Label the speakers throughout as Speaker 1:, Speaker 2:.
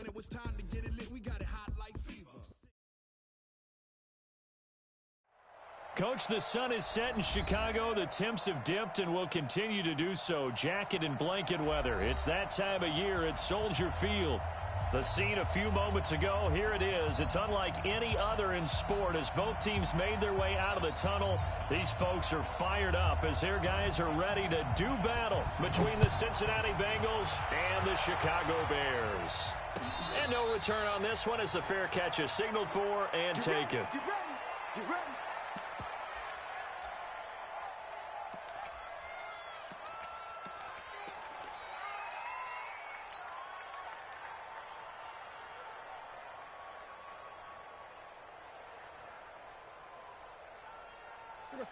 Speaker 1: when it was time to get it lit, we got it hot like fever.
Speaker 2: Coach, the sun is set in Chicago. The temps have dipped and will continue to do so. Jacket and blanket weather. It's that time of year at Soldier Field. The scene a few moments ago, here it is. It's unlike any other in sport as both teams made their way out of the tunnel. These folks are fired up as their guys are ready to do battle between the Cincinnati Bengals and the Chicago Bears. And no return on this one as the fair catch is signaled for and taken.
Speaker 1: You ready?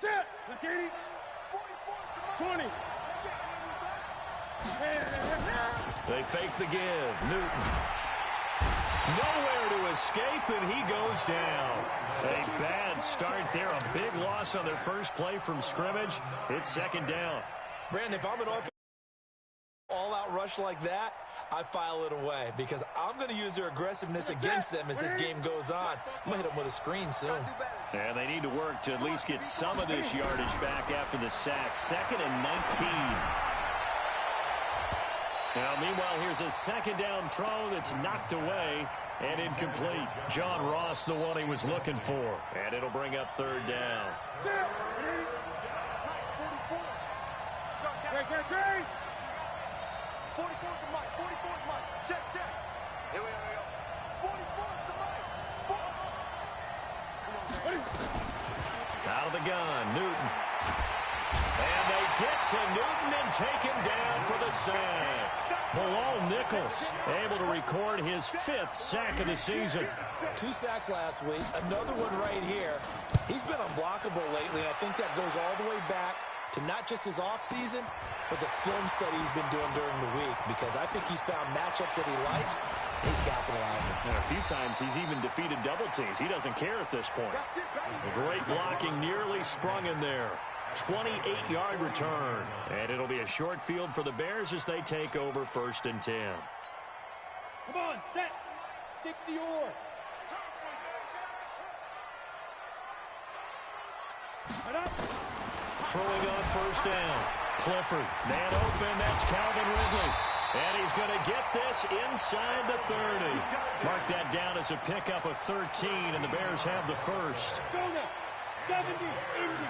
Speaker 3: Set. 20.
Speaker 2: They fake the give. Newton. Nowhere to escape, and he goes down. A bad start there. A big loss on their first play from scrimmage. It's second down.
Speaker 4: Brandon, if I'm an all-out rush like that, I file it away because I'm going to use their aggressiveness against them as this game goes on. I'm going to hit them with a screen soon.
Speaker 2: And they need to work to at least get some of this yardage back after the sack. 2nd and 19. Now, meanwhile, here's a second down throw that's knocked away and incomplete. John Ross, the one he was looking for. And it'll bring up third down.
Speaker 1: 44 to Mike. 44 to Mike. Check. Here we go. 44 to Mike. Come on, man.
Speaker 2: Out of the gun, Newton. And they get to Newton and take him down for the sack. Bilal Nichols able to record his 5th sack of the season.
Speaker 4: 2 sacks last week, another one right here. He's been unblockable lately, and I think that goes all the way back to not just his offseason, but the film study he's been doing during the week, because I think he's found matchups that he likes, and he's capitalizing.
Speaker 2: And a few times he's even defeated double teams. He doesn't care at this point. A great blocking nearly sprung in there. 28-yard return. And it'll be a short field for the Bears as they take over 1st and 10.
Speaker 3: Come on, set. 60 or.
Speaker 2: Throwing on 1st down. Clifford, man open, that's Calvin Ridley. And he's going to get this inside the 30. Mark that down as a pickup of 13, and the Bears have the first.
Speaker 3: Go now. 70, Indy.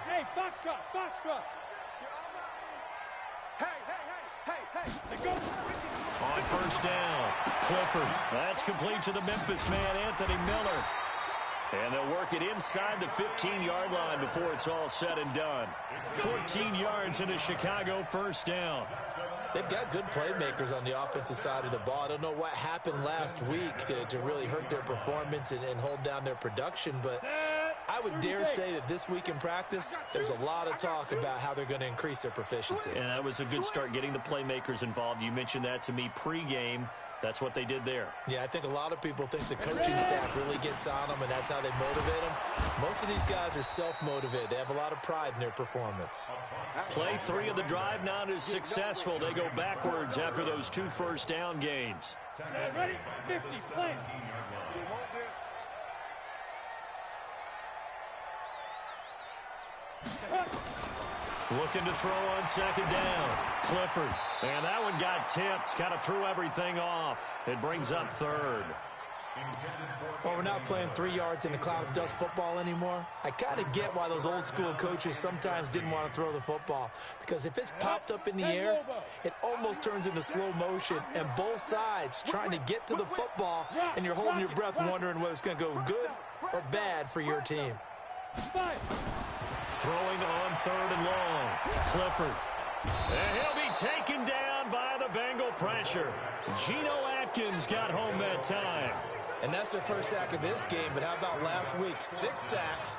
Speaker 3: Hey, Foxtrot.
Speaker 1: Hey.
Speaker 3: They go.
Speaker 2: On 1st down, Clifford. That's complete to the Memphis man, Anthony Miller. And they'll work it inside the 15-yard line before it's all said and done. 14 yards into Chicago, 1st down.
Speaker 4: They've got good playmakers on the offensive side of the ball. I don't know what happened last week to really hurt their performance and hold down their production, but I would dare say that this week in practice, there's a lot of talk about how they're going to increase their proficiency.
Speaker 2: And that was a good start getting the playmakers involved. You mentioned that to me pregame. That's what they did there.
Speaker 4: Yeah, I think a lot of people think the coaching staff really gets on them, and that's how they motivate them. Most of these guys are self-motivated. They have a lot of pride in their performance.
Speaker 2: Play 3 of the drive not as successful. They go backwards after those 2 first down gains.
Speaker 3: Ready? 50, plant.
Speaker 2: Looking to throw on 2nd down. Clifford. And that one got tipped. Kind of threw everything off. It brings up 3rd.
Speaker 4: Well, we're not playing 3 yards in a cloud of dust football anymore. I kind of get why those old school coaches sometimes didn't want to throw the football. Because if it's popped up in the air, it almost turns into slow motion. And both sides trying to get to the football, and you're holding your breath wondering whether it's going to go good or bad for your team.
Speaker 2: Throwing on 3rd and long. Clifford. And he'll be taken down by the Bengal pressure. Geno Atkins got home that time.
Speaker 4: And that's their first sack of this game, but how about last week? 6 sacks,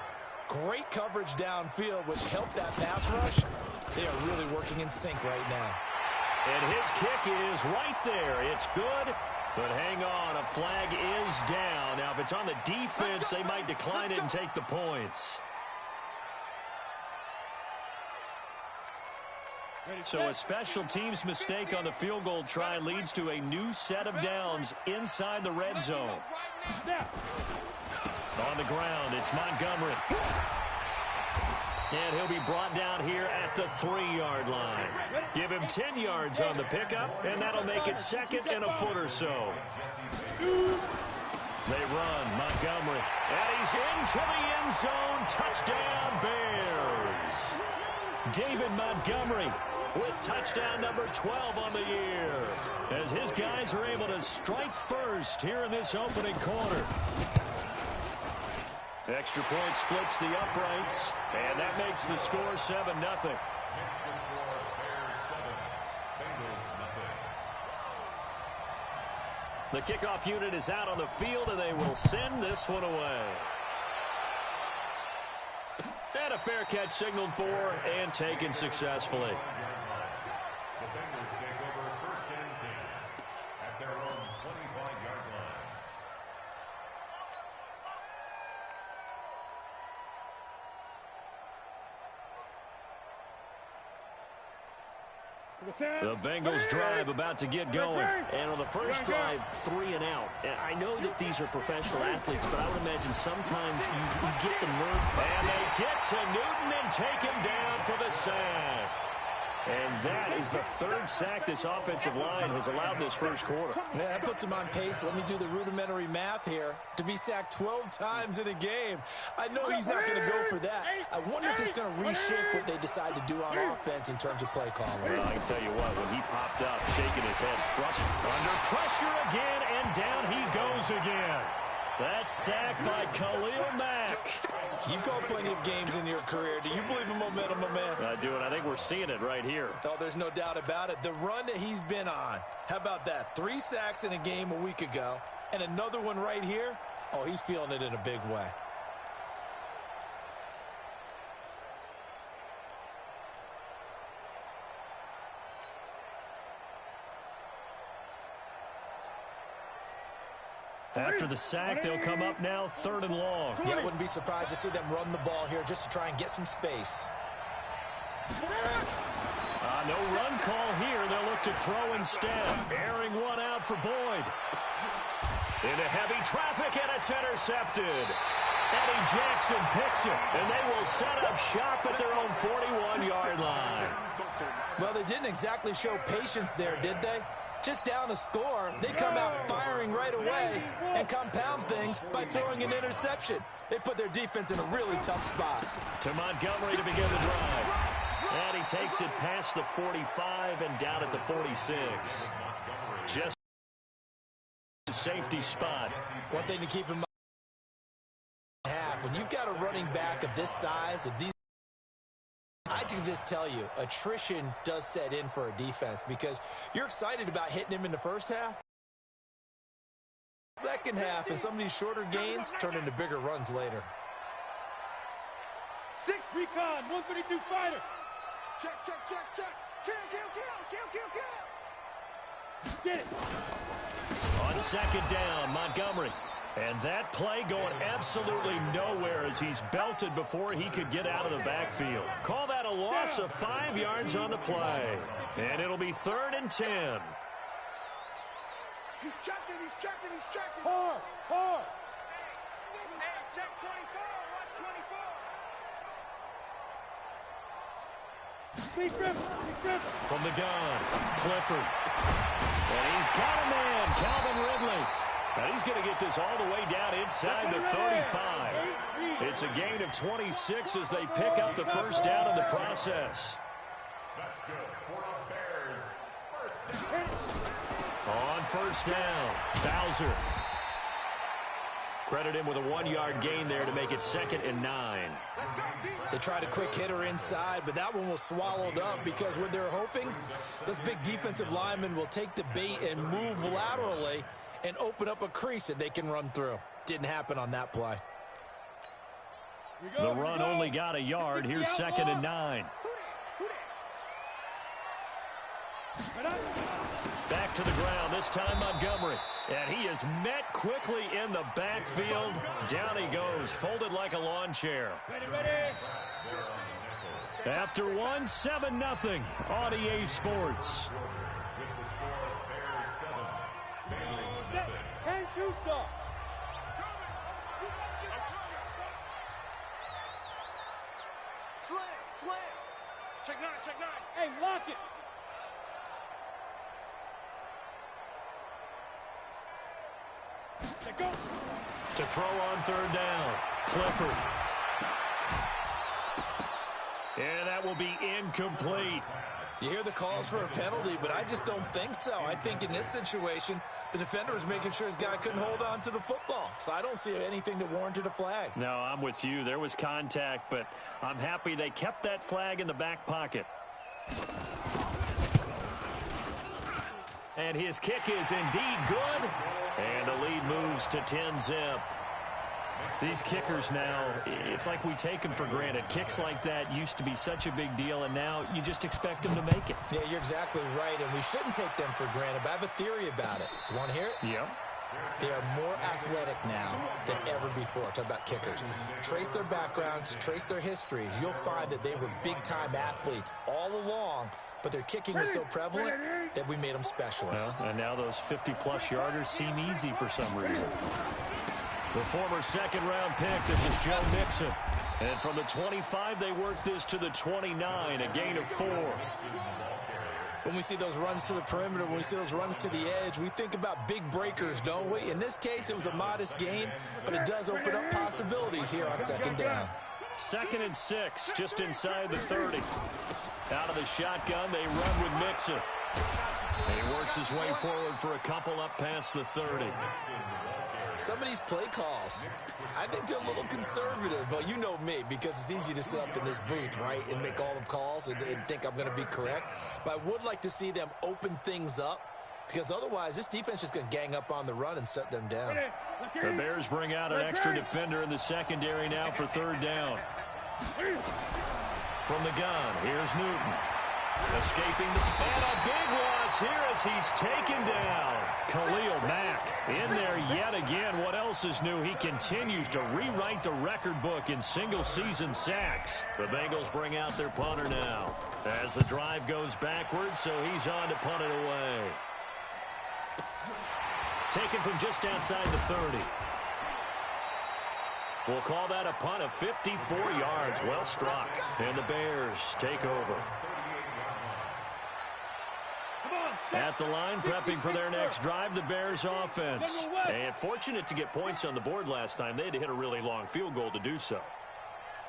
Speaker 4: great coverage downfield, which helped that pass rush. They are really working in sync right now.
Speaker 2: And his kick is right there. It's good, but hang on, a flag is down. Now, if it's on the defense, they might decline it and take the points. So a special teams mistake on the field goal try leads to a new set of downs inside the red zone. On the ground, it's Montgomery. And he'll be brought down here at the 3-yard line. Give him 10 yards on the pickup, and that'll make it second and a foot or so. They run, Montgomery, and he's into the end zone. Touchdown, Bears. David Montgomery with touchdown number 12 on the year, as his guys are able to strike first here in this opening quarter. Extra point splits the uprights, and that makes the score 7-0. The kickoff unit is out on the field, and they will send this one away. And a fair catch signaled for and taken successfully.
Speaker 5: The Bengals take over first and 10 at their own 25-yard line.
Speaker 2: The Bengals drive about to get going. And on the first drive, 3 and out. And I know that these are professional athletes, but I would imagine sometimes you get the nerve. And they get to Newton and take him down for the sack. And that is the 3rd sack this offensive line has allowed this first quarter.
Speaker 4: Yeah, that puts him on pace. Let me do the rudimentary math here. To be sacked 12 times in a game. I know he's not going to go for that. I wonder if it's going to reshape what they decide to do on offense in terms of play calling.
Speaker 2: Well, I can tell you what, when he popped up, shaking his head, frustrated, under pressure again, and down he goes again. That's sacked by Khalil Mack.
Speaker 4: You've called plenty of games in your career. Do you believe in momentum, my man?
Speaker 2: I do, and I think we're seeing it right here.
Speaker 4: Oh, there's no doubt about it. The run that he's been on. How about that? 3 sacks in a game a week ago, and another one right here. Oh, he's feeling it in a big way.
Speaker 2: After the sack, they'll come up now 3rd and long.
Speaker 4: Yeah, I wouldn't be surprised to see them run the ball here just to try and get some space.
Speaker 2: No run call here. They'll look to throw instead. Airing one out for Boyd. Into heavy traffic, and it's intercepted. Eddie Jackson picks it, and they will set up shop at their own 41-yard line.
Speaker 4: Well, they didn't exactly show patience there, did they? Just down a score, they come out firing right away and compound things by throwing an interception. They put their defense in a really tough spot.
Speaker 2: To Montgomery to begin the drive. And he takes it past the 45 and down at the 46. Just a safety spot.
Speaker 4: One thing to keep in mind, when you've got a running back of this size, of these, I can just tell you, attrition does set in for a defense because you're excited about hitting him in the first half. Second half, and some of these shorter gains turn into bigger runs later.
Speaker 3: 6 recon, 132 fighter.
Speaker 1: Check, check, check, check. Kill, kill, kill, kill, kill, kill.
Speaker 3: Get it.
Speaker 2: On 2nd down, Montgomery. And that play going absolutely nowhere as he's belted before he could get out of the backfield. Call that a loss of 5 yards on the play. And it'll be 3rd and 10.
Speaker 1: He's checking, he's checking, he's checking.
Speaker 3: Hard, hard.
Speaker 1: Hey, check 24, watch 24.
Speaker 3: Lee Griffin.
Speaker 2: From the gun, Clifford. And he's got a man, Calvin Ridley. And he's going to get this all the way down inside the 35. It's a gain of 26 as they pick up the first down in the process.
Speaker 5: That's good for the Bears. First down.
Speaker 2: On first down, Bowser. Credit him with a 1-yard gain there to make it 2nd and 9.
Speaker 4: They tried a quick hitter inside, but that one was swallowed up because what they're hoping, those big defensive linemen will take the bait and move laterally and open up a crease that they can run through. Didn't happen on that play.
Speaker 2: The run only got a yard. Here's 2nd and 9. Back to the ground, this time Montgomery. And he is met quickly in the backfield. Down he goes, folded like a lawn chair.
Speaker 3: Ready.
Speaker 2: After one, 7-0 on EA Sports.
Speaker 5: With the score, Bears 7, Bengals
Speaker 3: Set.
Speaker 5: 0.
Speaker 3: 10 2 stop.
Speaker 1: Slam. Check nine.
Speaker 3: Hey, lock it. Let go.
Speaker 2: To throw on third down, Clifford. And that will be incomplete.
Speaker 4: You hear the calls for a penalty, but I just don't think so. I think in this situation, the defender was making sure his guy couldn't hold on to the football. So I don't see anything that warranted a flag.
Speaker 2: No, I'm with you. There was contact, but I'm happy they kept that flag in the back pocket. And his kick is indeed good. And the lead moves to 10-zip. These kickers now, it's like we take them for granted. Kicks like that used to be such a big deal, and now you just expect them to make it.
Speaker 4: Yeah, you're exactly right, and we shouldn't take them for granted, but I have a theory about it. You want to hear it?
Speaker 2: Yep.
Speaker 4: They are more athletic now than ever before. Talk about kickers. Trace their backgrounds, trace their histories. You'll find that they were big-time athletes all along, but their kicking was so prevalent that we made them specialists.
Speaker 2: Well, and now those 50-plus yarders seem easy for some reason. The former second-round pick, this is Joe Mixon. And from the 25, they work this to the 29, a gain of 4.
Speaker 4: When we see those runs to the perimeter, when we see those runs to the edge, we think about big breakers, don't we? In this case, it was a modest gain, but it does open up possibilities here on second down.
Speaker 2: 2nd and 6, just inside the 30. Out of the shotgun, they run with Mixon. And he works his way forward for a couple up past the 30.
Speaker 4: Some of these play calls, I think they're a little conservative, but you know me, because it's easy to sit up in this booth, right, and make all the calls and think I'm going to be correct. But I would like to see them open things up, because otherwise this defense is going to gang up on the run and shut them down.
Speaker 2: The Bears bring out an extra defender in the secondary now for third down. From the gun, here's Newton. Escaping and a big loss here as he's taken down. Khalil Mack in there yet again. What else is new? He continues to rewrite the record book in single-season sacks. The Bengals bring out their punter now as the drive goes backwards, so he's on to punt it away. Taken from just outside the 30. We'll call that a punt of 54 yards. Well struck. And the Bears take over. At the line, prepping for their next drive, the Bears offense. And fortunate to get points on the board last time. They had to hit a really long field goal to do so.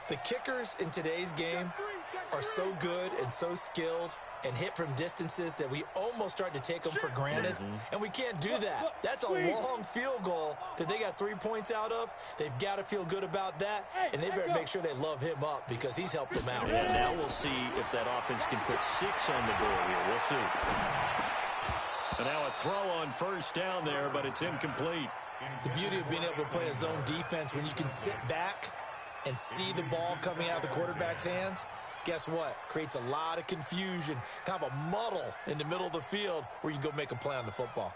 Speaker 4: The kickers in today's game are so good and so skilled and hit from distances that we almost start to take them for granted. And we can't do that. That's a long field goal that they got 3 points out of. They've got to feel good about that, and they better make sure they love him up because he's helped them out.
Speaker 2: And now we'll see if that offense can put 6 on the board here. We'll see. And now a throw on first down there, but it's incomplete.
Speaker 4: The beauty of being able to play a zone defense when you can sit back and see the ball coming out of the quarterback's hands, guess what? Creates a lot of confusion, kind of a muddle in the middle of the field where you can go make a play on the football.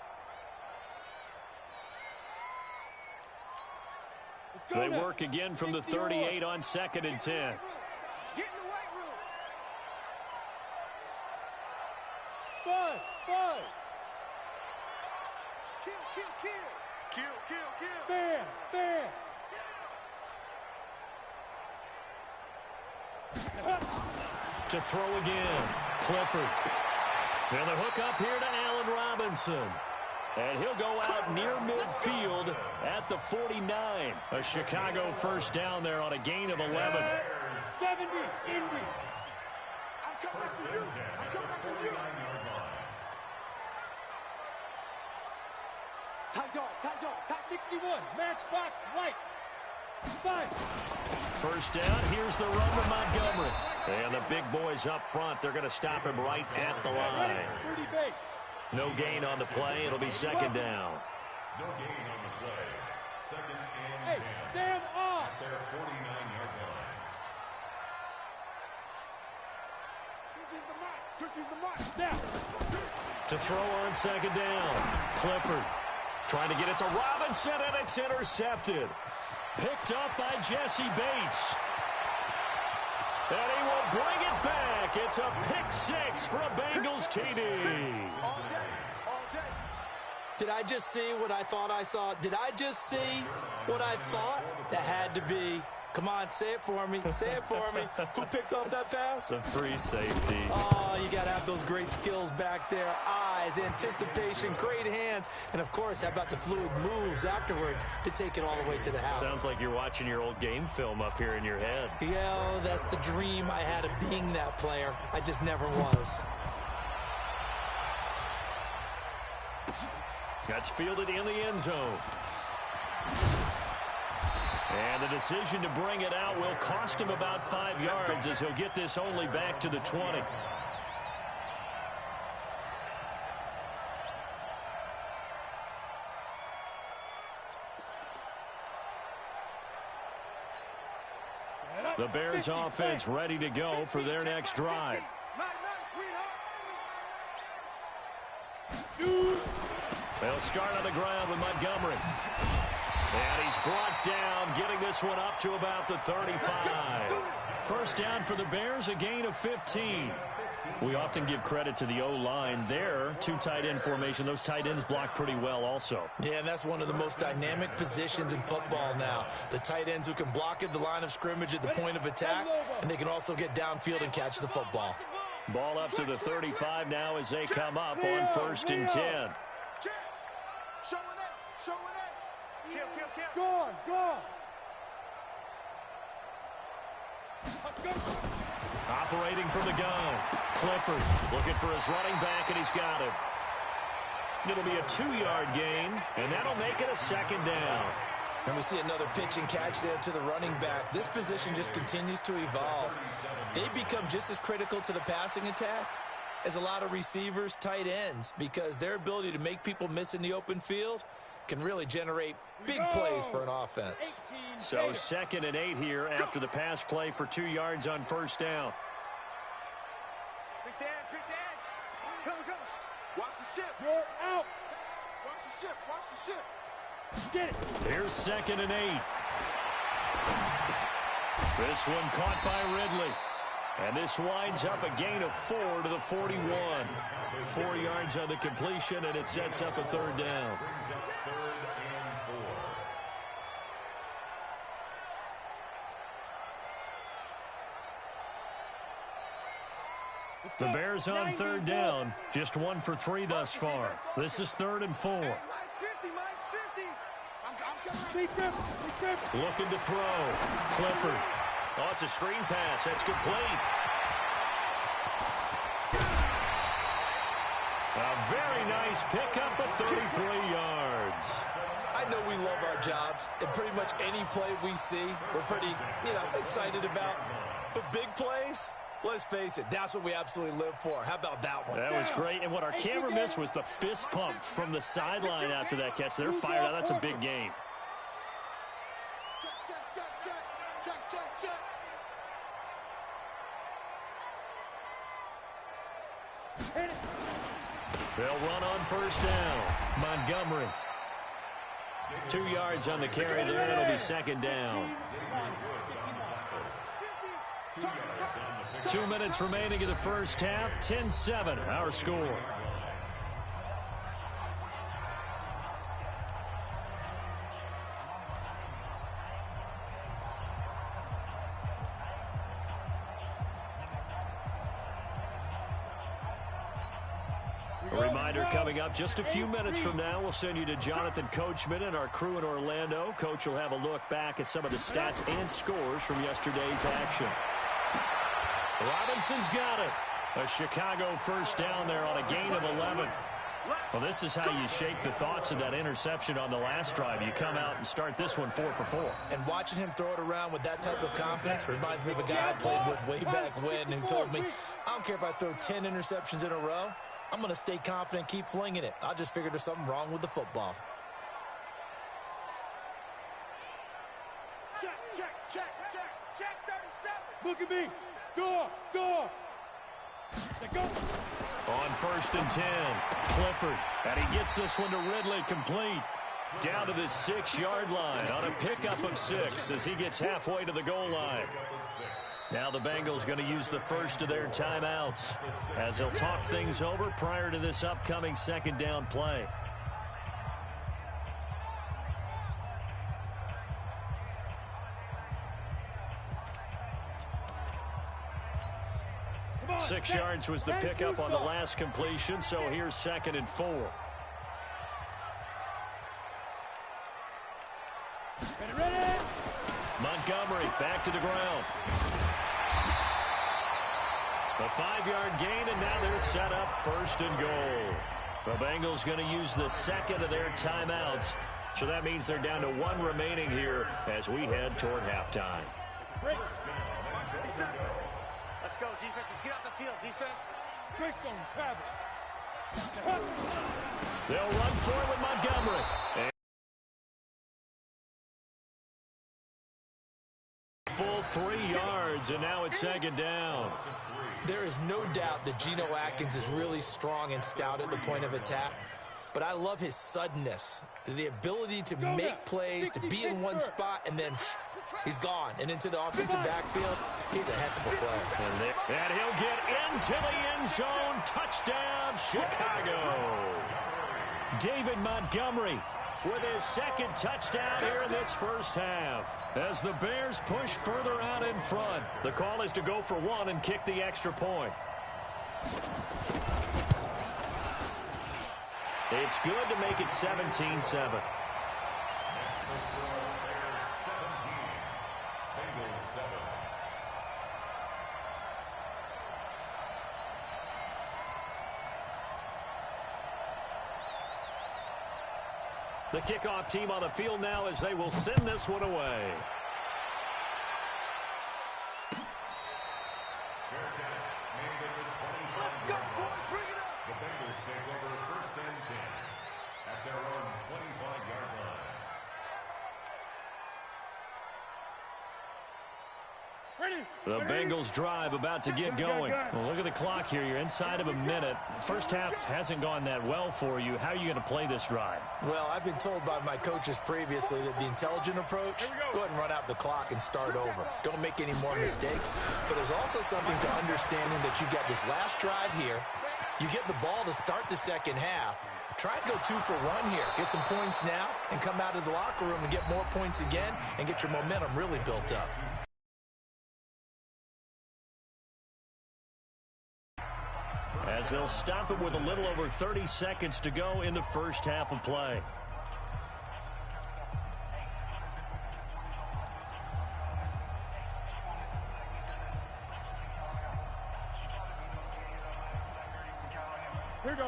Speaker 2: They work again from the 38 on 2nd and 10.
Speaker 1: Get in the weight room.
Speaker 3: 5.
Speaker 1: Kill.
Speaker 3: Bam.
Speaker 2: To throw again, Clifford. And the hook up here to Allen Robinson. And he'll go out near midfield at the 49. A Chicago first down there on a gain of 11.
Speaker 3: 70, Indy.
Speaker 1: I'm coming for you. Tight dog.
Speaker 3: 61, matchbox light. 5.
Speaker 2: First down, here's the run to Montgomery. And the big boys up front, they're going to stop him right at the line.
Speaker 3: 30 base.
Speaker 2: No gain on the play. It'll be second down.
Speaker 5: No gain on the play. 2nd and
Speaker 3: Hey,
Speaker 5: 10.
Speaker 3: stand off.
Speaker 5: At their 49-yard line.
Speaker 1: 50's the mark.
Speaker 3: Now.
Speaker 2: To throw on second down, Clifford trying to get it to Robinson, and it's intercepted. Picked up by Jesse Bates. And he will bring it It's a pick six for a Bengals TD.
Speaker 1: All day. All day.
Speaker 4: Did I just see what I thought I saw? Did I just see what I thought? That had to be. Come on, say it for me. Say it for me. Who picked off that pass?
Speaker 2: The free safety.
Speaker 4: Oh, you got to have those great skills back there. Eyes, anticipation, great hands. And, of course, how about the fluid moves afterwards to take it all the way to the house?
Speaker 2: Sounds like you're watching your old game film up here in your head.
Speaker 4: Yeah, that's the dream I had of being that player. I just never was.
Speaker 2: That's fielded in the end zone. And the decision to bring it out will cost him about 5 yards as he'll get this only back to the 20. The Bears offense ready to go for their next drive. They'll start on the ground with Montgomery. And he's brought down, getting this one up to about the 35. First down for the Bears, a gain of 15. We often give credit to the O-line there. Two tight end formation. Those tight ends block pretty well also.
Speaker 4: Yeah, and that's one of the most dynamic positions in football now. The tight ends who can block at the line of scrimmage at the point of attack, and they can also get downfield and catch the football.
Speaker 2: Ball up to the 35 now as they come up on 1st and 10.
Speaker 3: Gone, gone.
Speaker 2: Operating from the gun. Clifford looking for his running back, and he's got it. It'll be a 2-yard gain, and that'll make it a 2nd down.
Speaker 4: And we see another pitch and catch there to the running back. This position just continues to evolve. They become just as critical to the passing attack as a lot of receivers, tight ends, because their ability to make people miss in the open field can really generate big plays for an offense.
Speaker 2: So 2nd and 8 here after the pass play for 2 yards on 1st down.
Speaker 1: Quick dance, quick dance. Come, come. Watch the ship.
Speaker 3: You're out.
Speaker 1: Watch the ship, watch the ship.
Speaker 3: Get it.
Speaker 2: Here's 2nd and 8. This one caught by Ridley. And this winds up a gain of 4 to the 41. 4 yards on the completion, and it sets up a 3rd down. The Bears on 3rd down. Just 1 for 3 thus far. This is 3rd and 4.
Speaker 1: Mike's 50, Mike's 50. I'm coming.
Speaker 2: Looking to throw. Clifford. Oh, it's a screen pass. That's complete. A very nice pickup of 33 yards.
Speaker 4: I know we love our jobs, and pretty much any play we see, we're pretty, excited about. But big plays, let's face it, that's what we absolutely live for. How about that one?
Speaker 2: That was great. And what our camera missed was the fist pump from the sideline after that catch. They're fired out. That's a big game.
Speaker 1: Check.
Speaker 2: They'll run on 1st down. Montgomery. 2 yards on the carry there. It'll be 2nd down. 2 minutes remaining in the first half. 10-7, our score. A reminder coming up just a few minutes from now, we'll send you to Jonathan Coachman and our crew in Orlando. Coach will have a look back at some of the stats and scores from yesterday's action. Robinson's got it. A Chicago first down there on a gain of 11. Well, this is how you shake the thoughts of that interception on the last drive. You come out and start this one 4 for 4.
Speaker 4: And watching him throw it around with that type of confidence reminds me of a guy I played with way back when who told me, I don't care if I throw 10 interceptions in a row. I'm going to stay confident, keep flinging it. I just figured there's something wrong with the football.
Speaker 1: Check. 37.
Speaker 3: Look at me. Door. Go.
Speaker 2: On 1st and 10, Clifford. And he gets this one to Ridley complete. Down to the 6-yard line on a pickup of 6 as he gets halfway to the goal line. Now the Bengals going to use the first of their timeouts as they'll talk things over prior to this upcoming second down play.
Speaker 3: Come on,
Speaker 2: 6 yards was the pickup on the last completion, so here's 2nd and 4.
Speaker 3: Ready?
Speaker 2: Montgomery back to the ground. A 5-yard gain, and now they're set up 1st and goal. The Bengals going to use the second of their timeouts, so that means they're down to 1 remaining here as we head toward halftime.
Speaker 1: Let's go, defense. Let's get out the field, defense.
Speaker 3: Tricks don't travel.
Speaker 2: They'll run for it with Montgomery. Full 3 yards, and now it's 2nd down.
Speaker 4: There is no doubt that Geno Atkins is really strong and stout at the point of attack, but I love his suddenness, the ability to make plays, to be in one spot, and then he's gone. And into the offensive backfield, he's a heck of a player.
Speaker 2: And he'll get into the end zone. Touchdown, Chicago. David Montgomery with his 2nd touchdown here in this first half. As the Bears push further out in front, the call is to go for 1 and kick the extra point. It's good to make it 17-7. The kickoff team on the field now as they will send this one away.
Speaker 1: Let's go, boys. Bring it up.
Speaker 5: The Bengals take over 1st and 10 at their own 25-yard line.
Speaker 2: The Bengals drive about to get going. Well, look at the clock here. You're inside of a minute. First half hasn't gone that well for you. How are you going to play this drive?
Speaker 4: Well, I've been told by my coaches previously that the intelligent approach, go ahead and run out the clock and start over. Don't make any more mistakes. But there's also something to understanding that you got this last drive here. You get the ball to start the second half. Try and go 2 for 1 here. Get some points now and come out of the locker room and get more points again and get your momentum really built up.
Speaker 2: As they'll stop it with a little over 30 seconds to go in the first half of play.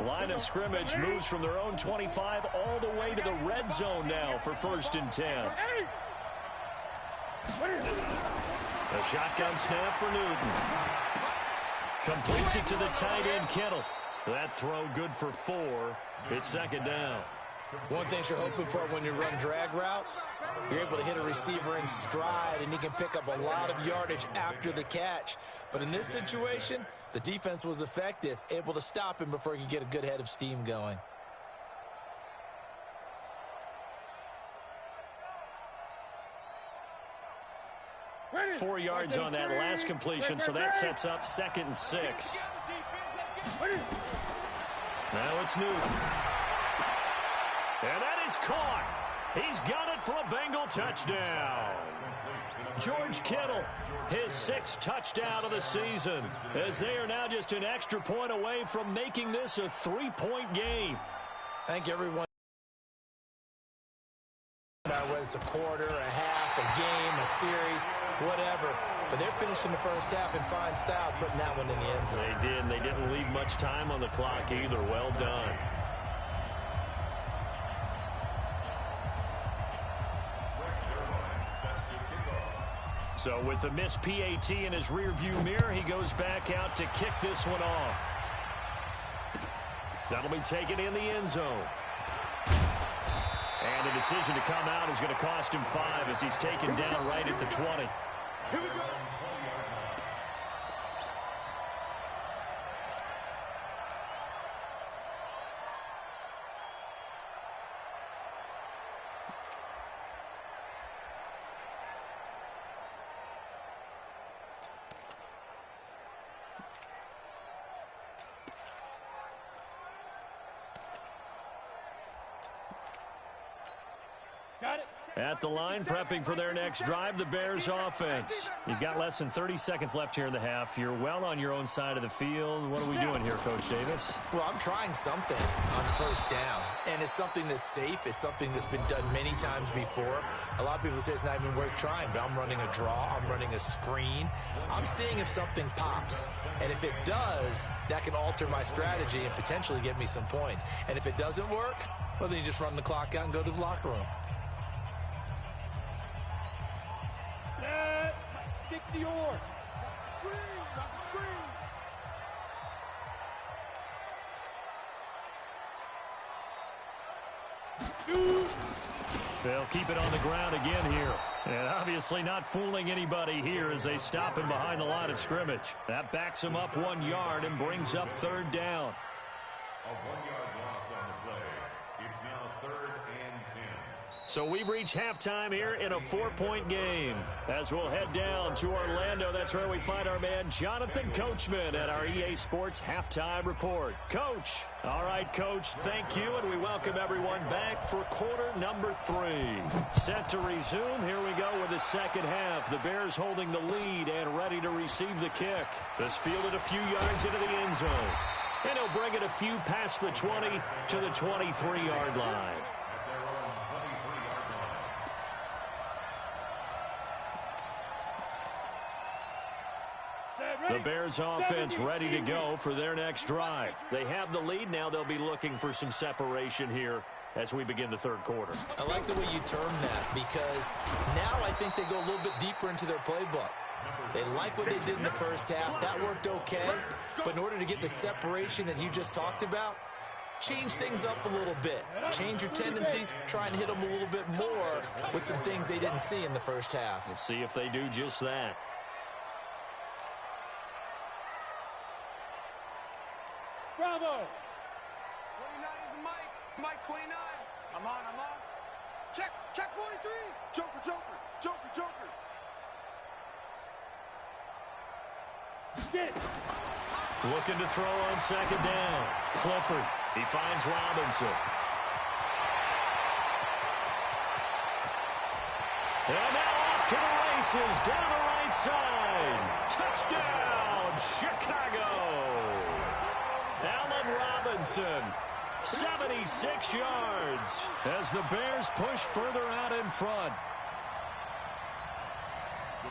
Speaker 2: Line of scrimmage moves from their own 25 all the way to the red zone now for 1st and 10. A shotgun snap for Newton. Completes it to the tight end, Kittle. That throw good for 4. It's 2nd down.
Speaker 4: One thing you're hoping for when you run drag routes, you're able to hit a receiver in stride, and he can pick up a lot of yardage after the catch. But in this situation, the defense was effective, able to stop him before he could get a good head of steam going.
Speaker 3: Ready?
Speaker 2: 4 yards on that last completion, so that sets up 2nd and 6. Now it's Newton. And that is caught. He's got it for a Bengal touchdown. George Kittle, his 6th touchdown of the season, as they are now just an extra point away from making this a 3-point game.
Speaker 4: Thank everyone. Whether it's a quarter, a half, a game, a series, whatever. But they're finishing the first half in fine style, putting that one in the end zone.
Speaker 2: They did, and they didn't leave much time on the clock either. Well done. So with the missed PAT in his rearview mirror, he goes back out to kick this one off. That'll be taken in the end zone. And the decision to come out is going to cost him 5 as he's taken down right at the 20.
Speaker 1: Here we go.
Speaker 3: Got it.
Speaker 2: At the line, prepping for their next drive, the Bears offense. You've got less than 30 seconds left here in the half. You're well on your own side of the field. What are we doing here, Coach Davis?
Speaker 4: Well, I'm trying something on first down, and it's something that's safe. It's something that's been done many times before. A lot of people say it's not even worth trying, but I'm running a draw. I'm running a screen. I'm seeing if something pops, and if it does, that can alter my strategy and potentially get me some points. And if it doesn't work, well, then you just run the clock out and go to the locker room.
Speaker 3: 60 yards.
Speaker 1: Screen, not screen.
Speaker 3: Shoot.
Speaker 2: They'll keep it on the ground again here. And obviously not fooling anybody here as they stop him behind the line of scrimmage. That backs him up 1 yard and brings up third down.
Speaker 5: A 1-yard loss on the play. It's now 3rd and 10.
Speaker 2: So we've reached halftime here in a 4-point game. As we'll head down to Orlando, that's where we find our man Jonathan Coachman at our EA Sports Halftime Report. Coach. All right, Coach, thank you, and we welcome everyone back for quarter number 3. Set to resume. Here we go with the second half. The Bears holding the lead and ready to receive the kick. This fielded a few yards into the end zone. And he'll bring it a few past the 20 to the 23-yard line. The Bears offense ready to go for their next drive. They have the lead. Now they'll be looking for some separation here as we begin the third quarter.
Speaker 4: I like the way you term that because now I think they go a little bit deeper into their playbook. They like what they did in the first half. That worked okay. But in order to get the separation that you just talked about, change things up a little bit. Change your tendencies. Try and hit them a little bit more with some things they didn't see in the first half.
Speaker 2: We'll see if they do just that.
Speaker 3: Bravo.
Speaker 1: 29 is Mike. Mike 29. I'm on. Check 43. Joker.
Speaker 3: Get.
Speaker 2: Looking to throw on second down. Clifford. He finds Robinson. And now off to the races down the right side. Touchdown, Chicago. Allen Robinson, 76 yards as the Bears push further out in front.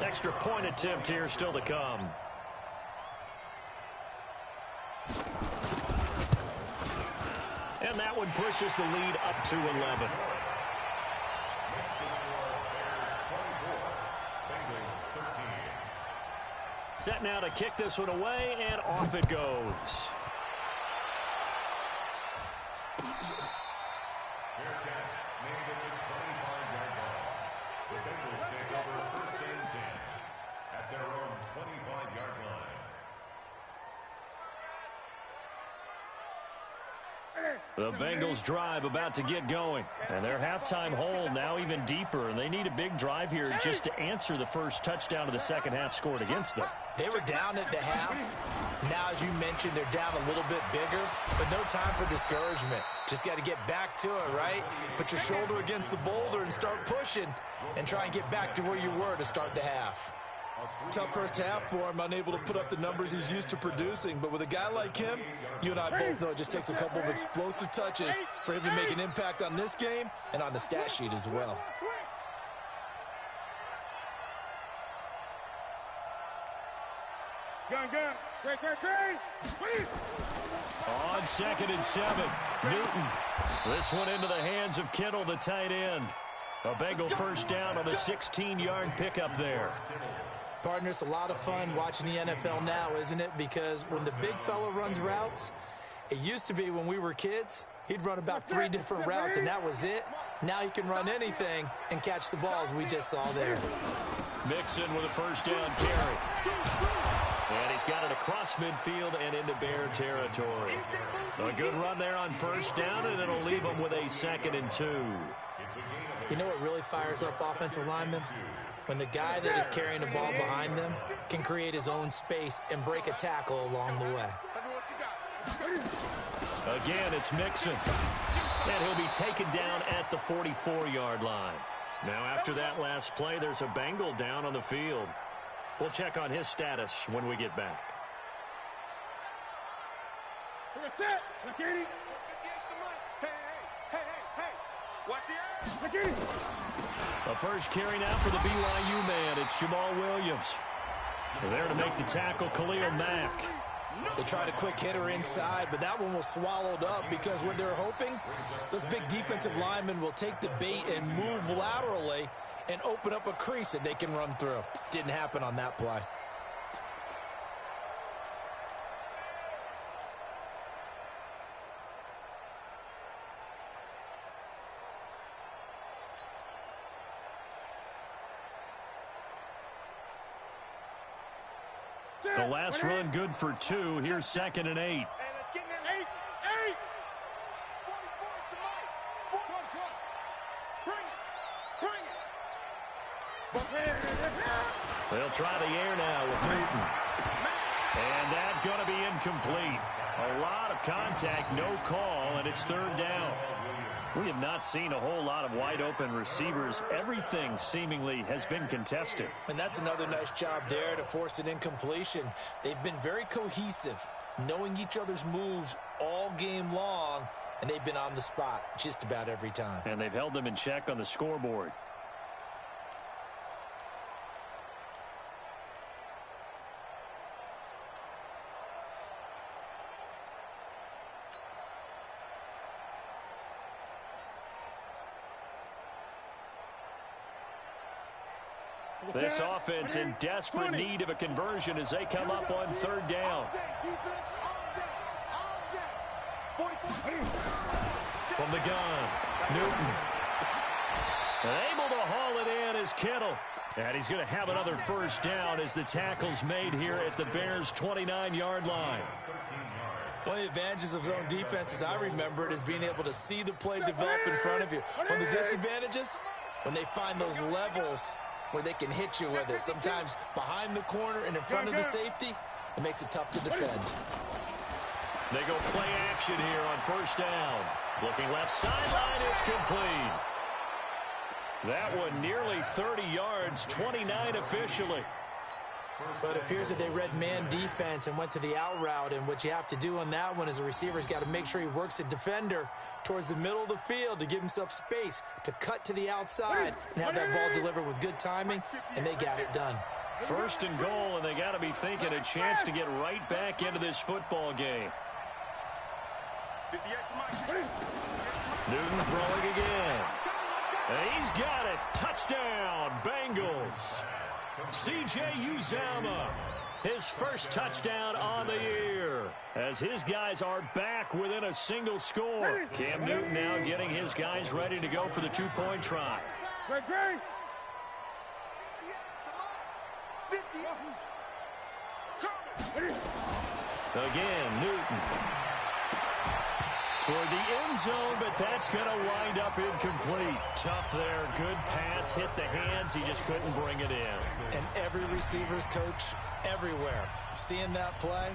Speaker 2: Extra point attempt here still to come. And that one pushes the lead up to 11. Set now to kick this one away, and off it goes.
Speaker 5: Fair catch made at the 25-yard line. The Bengals take over 1st and 10 at their own 25-yard line.
Speaker 2: The Bengals drive about to get going. And their halftime hole now even deeper. And they need a big drive here just to answer the first touchdown of the second half scored against them.
Speaker 4: They were down at the half. Now, as you mentioned, they're down a little bit bigger, but no time for discouragement. Just got to get back to it, right? Put your shoulder against the boulder and start pushing and try and get back to where you were to start the half. Tough first half for him, unable to put up the numbers he's used to producing. But with a guy like him, you and I both know it just takes a couple of explosive touches for him to make an impact on this game and on the stat sheet as well.
Speaker 3: Gun. Great. Please.
Speaker 2: On 2nd and 7, Newton. This one into the hands of Kittle, the tight end. A Bengal first down on a 16-yard pickup there.
Speaker 4: Partner, it's a lot of fun watching the NFL now, isn't it? Because when the big fella runs routes, it used to be when we were kids, he'd run about 3 different routes, and that was it. Now he can run anything and catch the balls we just saw there.
Speaker 2: Mixon with a first down carry. And he's got it across midfield and into Bear territory. A good run there on first down, and it'll leave him with a 2nd and 2.
Speaker 4: You know what really fires up offensive linemen? When the guy that is carrying the ball behind them can create his own space and break a tackle along the way.
Speaker 2: Again, it's Mixon. And he'll be taken down at the 44-yard line. Now, after that last play, there's a Bengal down on the field. We'll check on his status when we get back.
Speaker 3: That's it. Hey.
Speaker 1: Watch the air.
Speaker 2: The first carry now for the BYU man. It's Jamal Williams. There to make the tackle, Khalil Mack.
Speaker 4: They tried a quick hitter inside, but that one was swallowed up because what they're hoping, those big defensive linemen will take the bait and move laterally and open up a crease that they can run through. Didn't happen on that play.
Speaker 2: The last run good for 2. Here's 2nd and 8.
Speaker 1: Hey, let's get in there. 8. 44 to Mike. Bring it.
Speaker 2: They'll try the air now with Newton. And that's going to be incomplete. A lot of contact, no call, and it's 3rd down. We have not seen a whole lot of wide-open receivers. Everything seemingly has been contested.
Speaker 4: And that's another nice job there to force an incompletion. They've been very cohesive, knowing each other's moves all game long, and they've been on the spot just about every time.
Speaker 2: And they've held them in check on the scoreboard. This offense in desperate need of a conversion as they come up on 3rd down. From the gun, Newton. Able to haul it in is Kittle. And he's going to have another 1st down as the tackle's made here at the Bears' 29-yard line.
Speaker 4: One of the advantages of zone defense, as I remember it, is being able to see the play develop in front of you. One of the disadvantages, when they find those levels where they can hit you with it. Sometimes behind the corner and in front of the safety, it makes it tough to defend.
Speaker 2: They go play action here on 1st down. Looking left sideline, it's complete. That one nearly 30 yards, 29 officially.
Speaker 4: But it appears that they read man defense and went to the out route, and what you have to do on that one is the receiver's got to make sure he works a defender towards the middle of the field to give himself space to cut to the outside and have that ball delivered with good timing, and they got it done.
Speaker 2: 1st and goal, and they got to be thinking a chance to get right back into this football game. Newton throwing again. And he's got it. Touchdown, Bengals. C.J. Uzomah, his 1st touchdown on the year, as his guys are back within a single score. Cam Newton now getting his guys ready to go for the 2-point try. Again, Newton. Toward the end zone, but that's going to wind up incomplete. Tough there. Good pass. Hit the hands. He just couldn't bring it in.
Speaker 4: And every receiver's coach everywhere, seeing that play,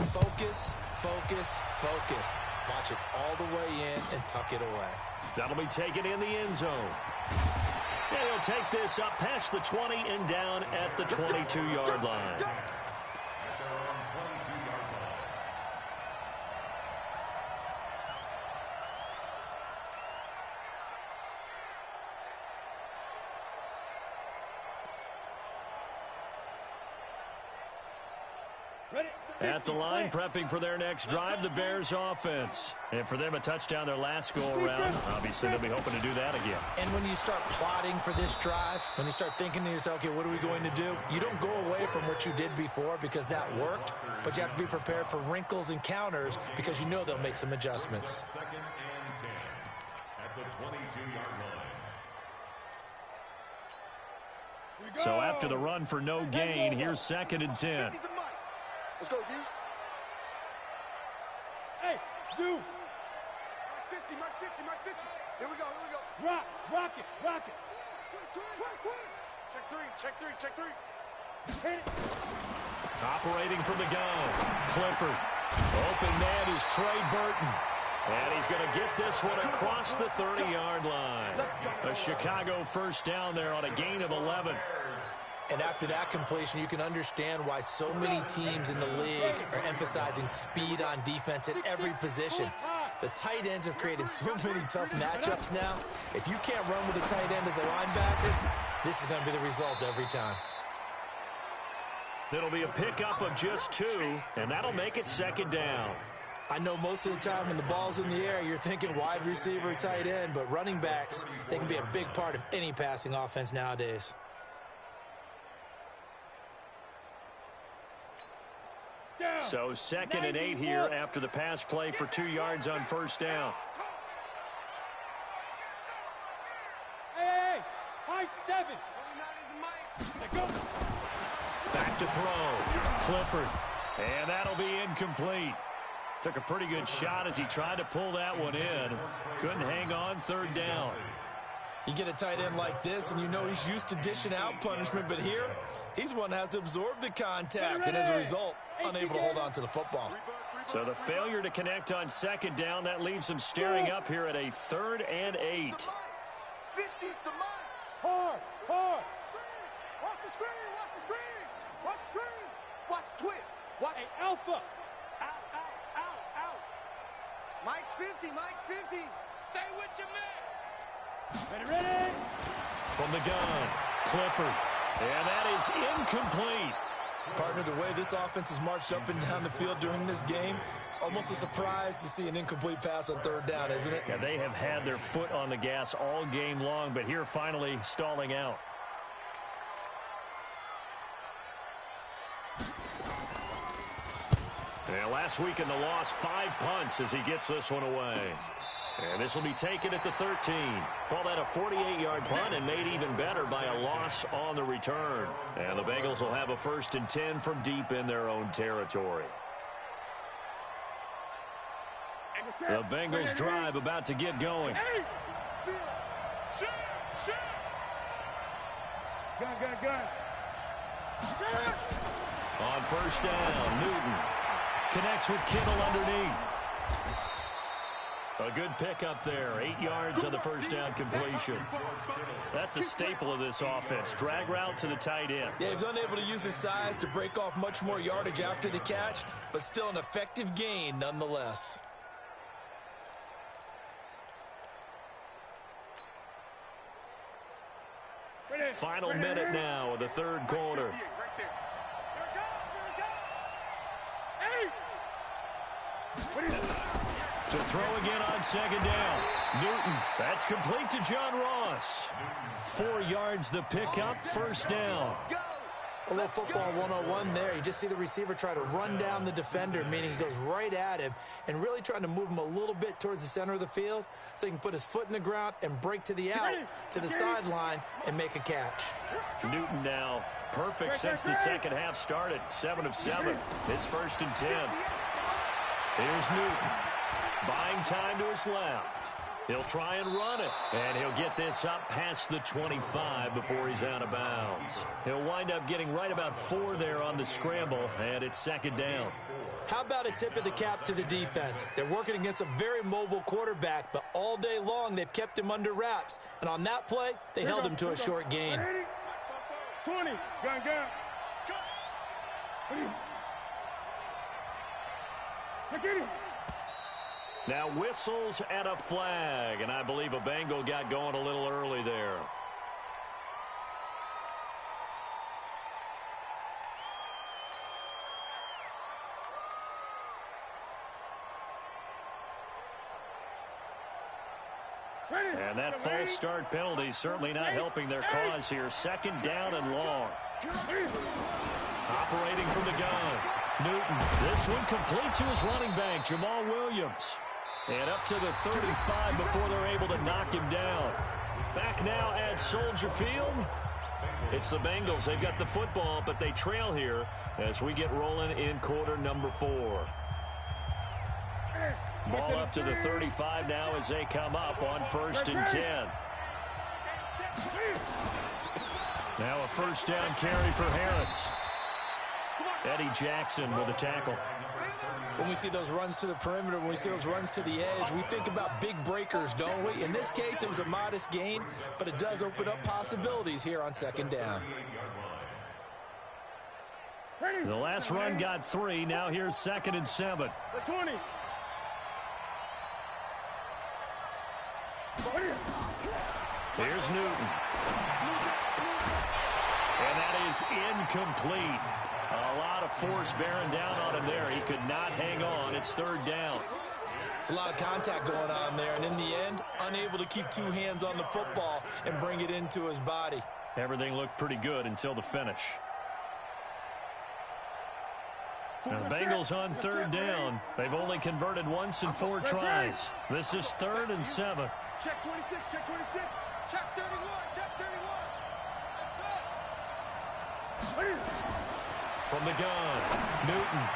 Speaker 4: focus, focus, focus. Watch it all the way in and tuck it away.
Speaker 2: That'll be taken in the end zone. And he'll take this up past the 20 and down at the 22-yard line. At the line, prepping for their next drive, the Bears offense. And for them, a touchdown their last go-around. Obviously, they'll be hoping to do that again.
Speaker 4: And when you start plotting for this drive, when you start thinking to yourself, okay, what are we going to do? You don't go away from what you did before because that worked, but you have to be prepared for wrinkles and counters because you know they'll make some adjustments.
Speaker 5: 2nd and 10 at the 22-yard line.
Speaker 2: So after the run for no gain, here's 2nd and 10.
Speaker 1: Let's go, D.
Speaker 3: Hey, Zoo.
Speaker 1: March 50, March 50, March 50. Here we go, here we go.
Speaker 3: Rock it.
Speaker 1: Check three.
Speaker 3: Hit it.
Speaker 2: Operating from the gun. Clifford. Open man is Trey Burton. And he's going to get this one across the 30-yard line. A Chicago first down there on a gain of 11.
Speaker 4: And after that completion, you can understand why so many teams in the league are emphasizing speed on defense at every position. The tight ends have created so many tough matchups now. If you can't run with a tight end as a linebacker, this is going to be the result every time.
Speaker 2: It'll be a pickup of just 2, and that'll make it second down.
Speaker 4: I know most of the time when the ball's in the air, you're thinking wide receiver, tight end, but running backs, they can be a big part of any passing offense nowadays.
Speaker 2: So 2nd and 8 here after the pass play for 2 yards on first down.
Speaker 3: Hey, high 7.
Speaker 2: Back to throw. Clifford. And that'll be incomplete. Took a pretty good shot as he tried to pull that one in. Couldn't hang on, third down.
Speaker 4: You get a tight end like this, and you know he's used to dishing out punishment, but here, he's one that has to absorb the contact, and as a result, unable to hold on to the football.
Speaker 2: So the failure to connect on second down, that leaves him staring up here at a 3rd and 8.
Speaker 1: 50's to mine.
Speaker 3: Hard.
Speaker 1: Watch the screen. Watch the screen. Watch the screen. Watch twist. Watch.
Speaker 3: Hey, Alpha.
Speaker 1: Out. Mike's 50. Stay with your man.
Speaker 3: Ready.
Speaker 2: From the gun, Clifford. And that is incomplete.
Speaker 4: Partner, the way this offense has marched up and down the field during this game, it's almost a surprise to see an incomplete pass on third down, isn't it?
Speaker 2: Yeah, they have had their foot on the gas all game long, but here finally stalling out. And last week in the loss, 5 punts as he gets this one away. And this will be taken at the 13. Call that a 48-yard punt and made even better by a loss on the return. And the Bengals will have a 1st and 10 from deep in their own territory. The Bengals drive about to get going.
Speaker 3: Gun.
Speaker 2: On first down, Newton connects with Kittle underneath. A good pickup there. 8 yards on the first down completion. That's a staple of this offense. Drag route to the tight end.
Speaker 4: Yeah, he was unable to use his size to break off much more yardage after the catch, but still an effective gain nonetheless.
Speaker 2: Final minute now of the 3rd quarter. To throw again on second down. Newton, that's complete to John Ross. 4 yards the pickup, first down.
Speaker 4: A little football 101 there. You just see the receiver try to run down the defender, meaning he goes right at him and really trying to move him a little bit towards the center of the field so he can put his foot in the ground and break to the out, to the sideline, and make a catch.
Speaker 2: Newton now perfect since the second half started. 7 of 7. It's 1st and 10. Here's Newton. Buying time to his left. He'll try and run it. And he'll get this up past the 25 before he's out of bounds. He'll wind up getting right about 4 there on the scramble, and it's second down.
Speaker 4: How about a tip of the cap to the defense? They're working against a very mobile quarterback, but all day long they've kept him under wraps. And on that play, they held him to a short gain.
Speaker 3: 20. Gun. Get him.
Speaker 2: Now whistles and a flag, and I believe a Bengal got going a little early there. And that false start penalty certainly not helping their cause here. Second down and long. Operating from the gun. Newton, this one complete to his running back, Jamal Williams. And up to the 35 before they're able to knock him down. Back now at Soldier Field. It's the Bengals. They've got the football, but they trail here as we get rolling in quarter number 4. Ball up to the 35 now as they come up on 1st and 10. Now a first down carry for Harris. Eddie Jackson with a tackle.
Speaker 4: When we see those runs to the perimeter, when we see those runs to the edge, we think about big breakers, don't we? In this case, it was a modest gain, but it does open up possibilities here on second down.
Speaker 2: The last run got 3. Now here's 2nd and 7.
Speaker 3: 20.
Speaker 2: Here's Newton. And that is incomplete. A lot of force bearing down on him there. He could not hang on. It's 3rd down.
Speaker 4: It's a lot of contact going on there, and in the end, unable to keep 2 hands on the football and bring it into his body.
Speaker 2: Everything looked pretty good until the finish. Now the Bengals on 3rd down. They've only converted once in 4 tries. This is 3rd and 7.
Speaker 1: Check 26, check 26, check 31, check 31. That's it.
Speaker 2: From the gun, Newton.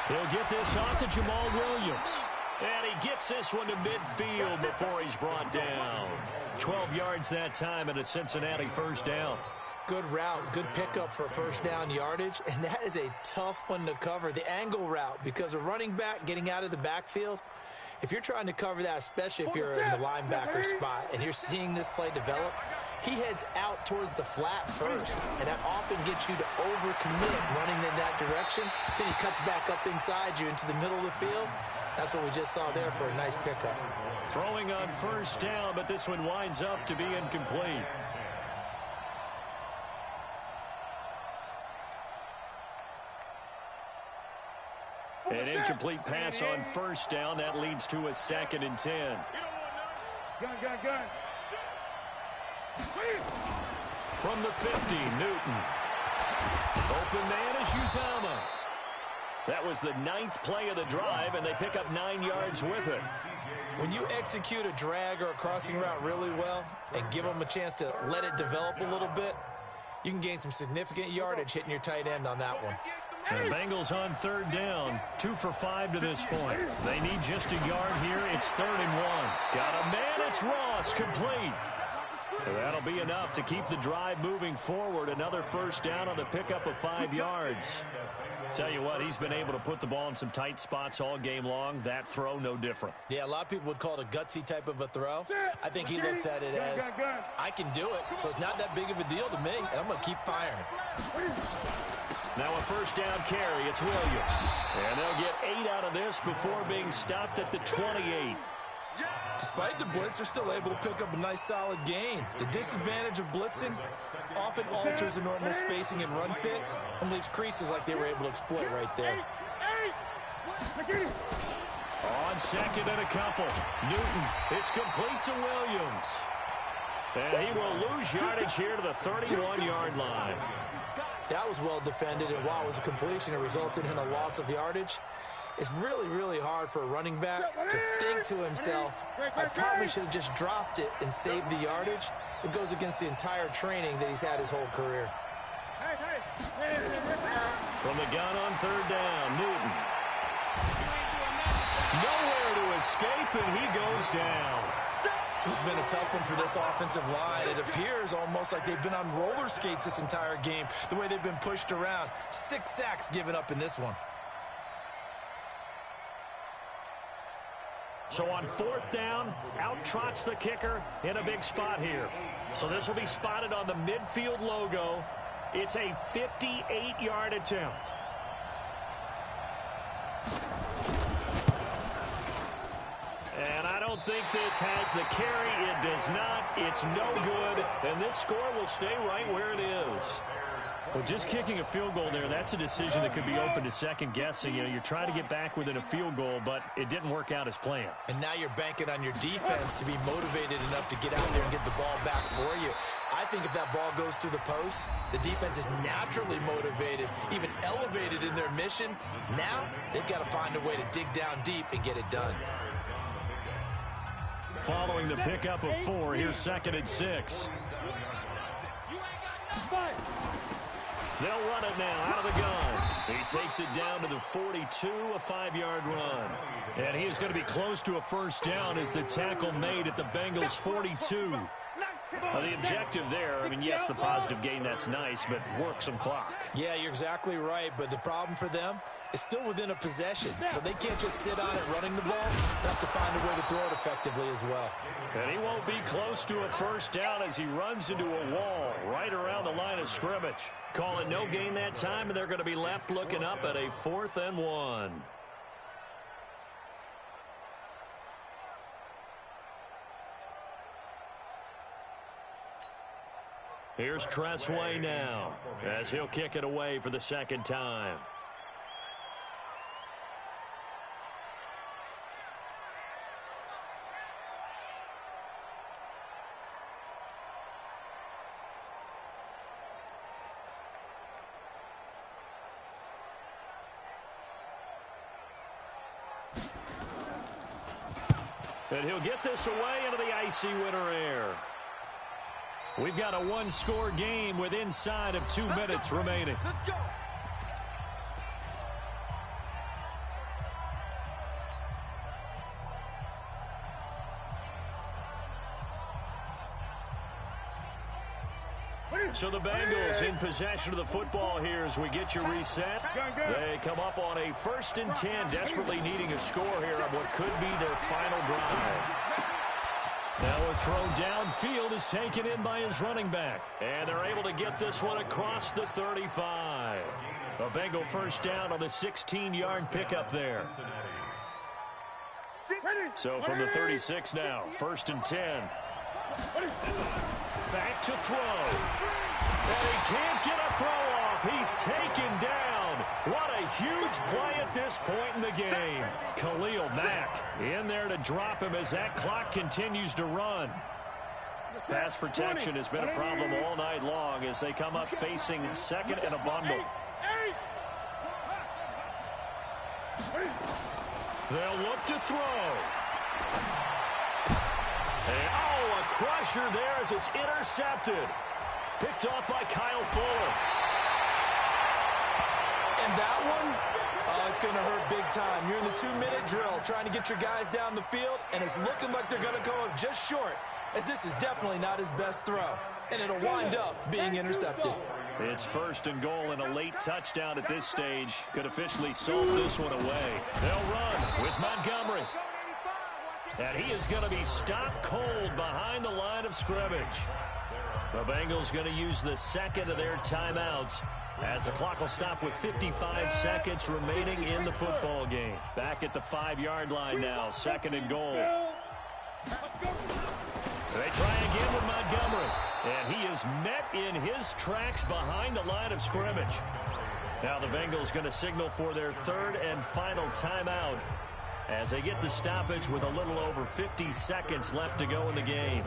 Speaker 2: He'll get this off to Jamal Williams. And he gets this one to midfield before he's brought down. 12 yards that time and a Cincinnati 1st down.
Speaker 4: Good route, good pickup for 1st down yardage, and that is a tough one to cover. The angle route, because a running back getting out of the backfield, if you're trying to cover that, especially if you're in the linebacker spot and you're seeing this play develop, he heads out towards the flat first, and that often gets you to overcommit running in that direction. Then he cuts back up inside you into the middle of the field. That's what we just saw there for a nice pickup.
Speaker 2: Throwing on 1st down, but this one winds up to be incomplete. An incomplete pass on 1st down. That leads to a 2nd and 10.
Speaker 3: Gun.
Speaker 2: From the 50, Newton. Open man is Uzama. That was the 9th play of the drive, and they pick up 9 yards with it.
Speaker 4: When you execute a drag or a crossing route really well and give them a chance to let it develop a little bit, you can gain some significant yardage hitting your tight end on that one.
Speaker 2: The Bengals on 3rd down, 2 for 5 to this point. They need just a yard here. It's 3rd and 1. Got a man. It's Ross, complete. That'll be enough to keep the drive moving forward. Another 1st down on the pickup of 5 yards. Tell you what, he's been able to put the ball in some tight spots all game long. That throw, no different.
Speaker 4: Yeah, a lot of people would call it a gutsy type of a throw. I think he looks at it as, I can do it, so it's not that big of a deal to me, and I'm going to keep firing.
Speaker 2: Now a 1st down carry. It's Williams. And they'll get 8 out of this before being stopped at the 28.
Speaker 4: Despite the blitz, they're still able to pick up a nice solid gain. The disadvantage of blitzing often alters the normal spacing and run fits and leaves creases like they were able to exploit right there.
Speaker 2: On 2nd and a couple. Newton. It's complete to Williams. And he will lose yardage here to the 31-yard line.
Speaker 4: That was well defended, and while it was a completion, it resulted in a loss of yardage. It's really, really hard for a running back to think to himself, I probably should have just dropped it and saved the yardage. It goes against the entire training that he's had his whole career.
Speaker 2: From the gun on 3rd down, Newton. Nowhere to escape, and he goes down.
Speaker 4: This has been a tough one for this offensive line. It appears almost like they've been on roller skates this entire game, the way they've been pushed around. 6 sacks given up in this one.
Speaker 2: So on 4th down, out trots the kicker in a big spot here. So this will be spotted on the midfield logo. It's a 58-yard attempt. And I don't think this has the carry. It does not. It's no good. And this score will stay right where it is. Well, just kicking a field goal there, that's a decision that could be open to second guessing. You know, you're trying to get back within a field goal, but it didn't work out as planned.
Speaker 4: And now you're banking on your defense to be motivated enough to get out there and get the ball back for you. I think if that ball goes through the post, the defense is naturally motivated, even elevated in their mission. Now they've got to find a way to dig down deep and get it done.
Speaker 2: Following the pickup of 4, here's 2nd and 6. They'll run it now out of the gun. He takes it down to the 42, a 5-yard run. And he is going to be close to a 1st down as the tackle made at the Bengals' 42. Well, the objective there, I mean, yes, the positive gain, that's nice, but work some clock.
Speaker 4: Yeah, you're exactly right, but the problem for them is still within a possession, so they can't just sit on it running the ball. They have to find a way to throw it effectively as well.
Speaker 2: And he won't be close to a first down as he runs into a wall right around the line of scrimmage. Call it no gain that time, and they're going to be left looking up at a 4th and 1. Here's Tressway now as he'll kick it away for the second time. And he'll get this away into the icy winter air. We've got a one-score game with inside of 2 minutes remaining.
Speaker 1: Let's go.
Speaker 2: So the Bengals in possession of the football here as we get you reset. They come up on a 1st and 10, desperately needing a score here on what could be their final drive. Now a throw downfield is taken in by his running back. And they're able to get this one across the 35. A Bengal first down on the 16-yard pickup there. So from the 36 now, 1st and 10. Back to throw. And he can't get a throw off. He's taken down. What a huge play at this point in the game. Khalil Mack in there to drop him as that clock continues to run. Pass protection has been a problem all night long as they come up facing 2nd and a bundle. They'll look to throw. And, oh, a crusher there as it's intercepted. Picked off by Kyle Fuller.
Speaker 4: And that one, it's going to hurt big time. You're in the 2-minute drill trying to get your guys down the field, and it's looking like they're going to go up just short, as this is definitely not his best throw. And it'll wind up being intercepted.
Speaker 2: It's 1st and goal and a late touchdown at this stage. Could officially solve this one away. They'll run with Montgomery. And he is going to be stopped cold behind the line of scrimmage. The Bengals going to use the 2nd of their timeouts as the clock will stop with 55 seconds remaining in the football game. Back at the 5-yard line now, 2nd and goal. They try again with Montgomery. And he is met in his tracks behind the line of scrimmage. Now the Bengals going to signal for their 3rd and final timeout as they get the stoppage with a little over 50 seconds left to go in the game.